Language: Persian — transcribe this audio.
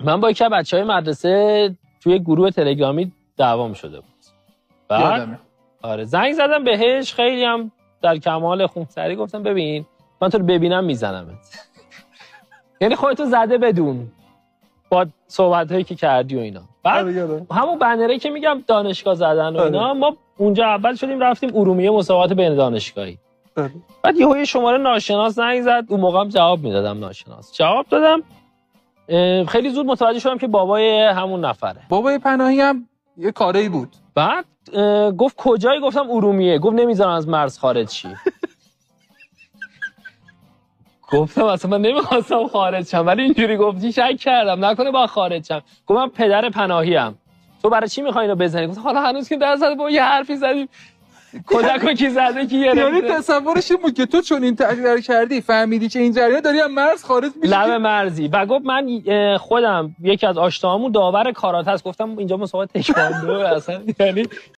من با یکی از بچهای مدرسه توی گروه تلگرامی دعوام شده بود. بعد آره زنگ زدم بهش، خیلی هم در کمال خونسری گفتم ببین من تو رو ببینم میزنمت. یعنی خودتو زده بدون با صحبت‌هایی که کردی و اینا. بعد همون بنره که میگم دانشگاه زدن و اینا، ما اونجا اول شدیم رفتیم ارومیه مسابقات بین دانشگاهی. بعد یهو شماره ناشناس زنگ زد، اون موقعم جواب میدادم ناشناس. جواب دادم، خیلی زود متوجه شدم که بابای همون نفره. بابای پناهی هم یه کاری بود. بعد گفت کجایی؟ گفتم ارومیه. گفت نمیذارم از مرز خارج شی. گفتم اصلا من نمیخواستم خارج شم، ولی اینجوری گفتی شک کردم نکنه با خارج شم. گفتم پدر پناهی ام، تو برای چی میخوای اینو بزنی؟ گفتم حالا هنوز که در زده با یه حرفی زدیم کودکو کی زده کی گرفته. یعنی تصورش این بود که تو چون این تغییر کردی فهمیدی که این جریان داری از مرز خارج میشی، لب مرزی. و گفت من خودم یکی از آشناهامون داور کاراته است. گفتم اینجا مسابقات تکواندو اصلا یعنی